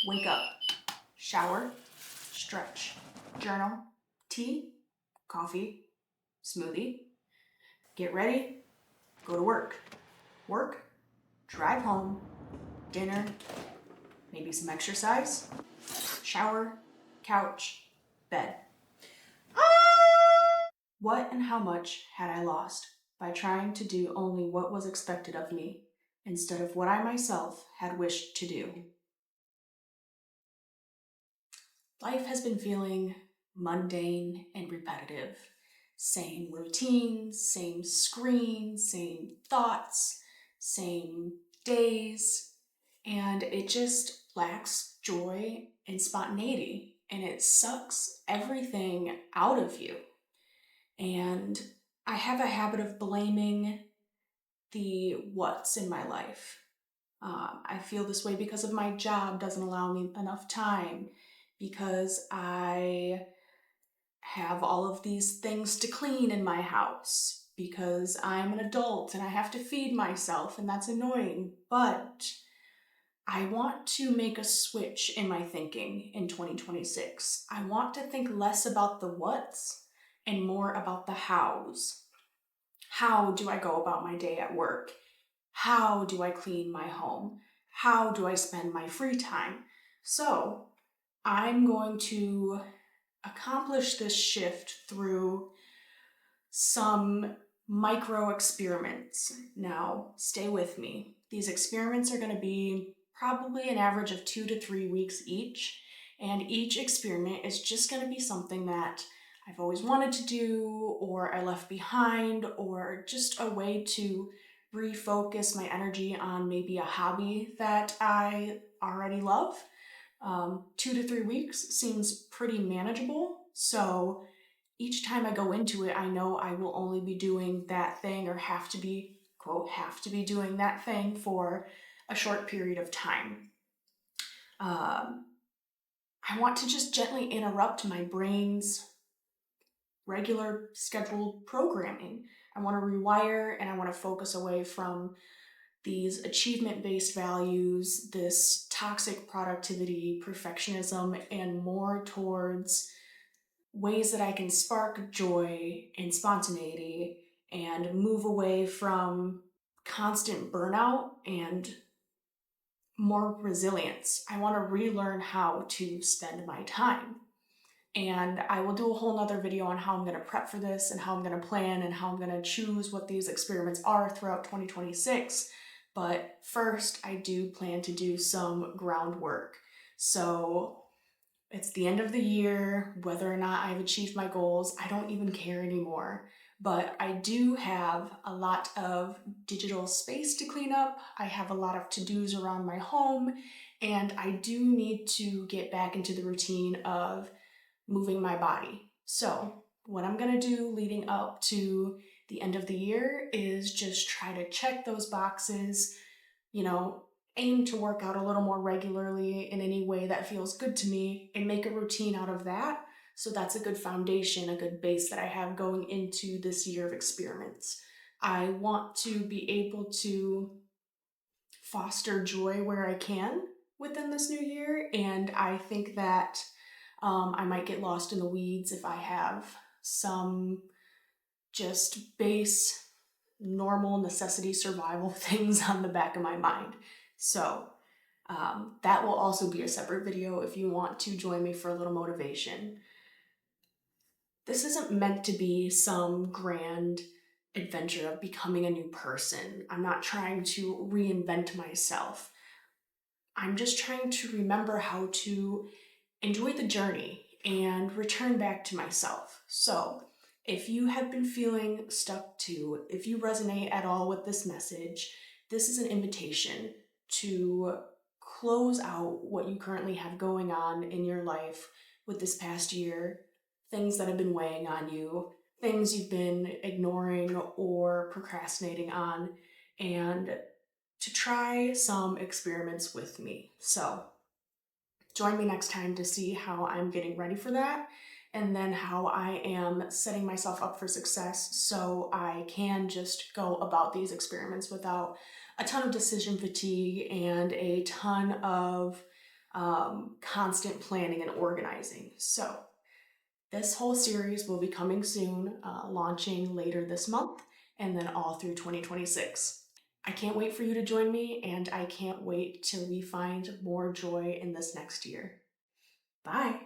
Wake up, shower, stretch, journal, tea, coffee, smoothie, get ready, go to work. Work, drive home, dinner, maybe some exercise, shower, couch, bed. What and how much had I lost by trying to do only what was expected of me instead of what I myself had wished to do? Life has been feeling mundane and repetitive. Same routines, same screens, same thoughts, same days, and it just lacks joy and spontaneity, and it sucks everything out of you. And I have a habit of blaming the what's in my life. I feel this way because of my job doesn't allow me enough time, because I have all of these things to clean in my house, because I'm an adult and I have to feed myself, and that's annoying. But I want to make a switch in my thinking in 2026. I want to think less about the what's and more about the hows. How do I go about my day at work? How do I clean my home? How do I spend my free time? So I'm going to accomplish this shift through some micro experiments. Now, stay with me. These experiments are going to be probably an average of 2 to 3 weeks each, and each experiment is just going to be something that I've always wanted to do, or I left behind, or just a way to refocus my energy on maybe a hobby that I already love. 2 to 3 weeks seems pretty manageable, so each time I go into it, I know I will only be doing that thing, or have to be, quote, have to be doing that thing for a short period of time. I want to just gently interrupt my brain's regular scheduled programming. I want to rewire, and I want to focus away from these achievement-based values, this toxic productivity, perfectionism, and more towards ways that I can spark joy and spontaneity and move away from constant burnout and more resilience. I want to relearn how to spend my time. And I will do a whole nother video on how I'm going to prep for this, and how I'm going to plan, and how I'm going to choose what these experiments are throughout 2026. But first, I do plan to do some groundwork. So it's the end of the year. Whether or not I've achieved my goals, I don't even care anymore. But I do have a lot of digital space to clean up. I have a lot of to-dos around my home, and I do need to get back into the routine of moving my body. So what I'm gonna do leading up to the end of the year is just try to check those boxes, aim to work out a little more regularly in any way that feels good to me, and make a routine out of that. So that's a good foundation, a good base that I have going into this year of experiments. I want to be able to foster joy where I can within this new year, and I think that I might get lost in the weeds if I have some just base, normal necessity survival things on the back of my mind. So that will also be a separate video if you want to join me for a little motivation. This isn't meant to be some grand adventure of becoming a new person. I'm not trying to reinvent myself. I'm just trying to remember how to enjoy the journey and return back to myself. So if you have been feeling stuck too, if you resonate at all with this message, this is an invitation to close out what you currently have going on in your life with this past year, things that have been weighing on you, things you've been ignoring or procrastinating on, and to try some experiments with me. So join me next time to see how I'm getting ready for that, and then how I am setting myself up for success so I can just go about these experiments without a ton of decision fatigue and a ton of constant planning and organizing. So this whole series will be coming soon, launching later this month, and then all through 2026. I can't wait for you to join me, and I can't wait till we find more joy in this next year. Bye.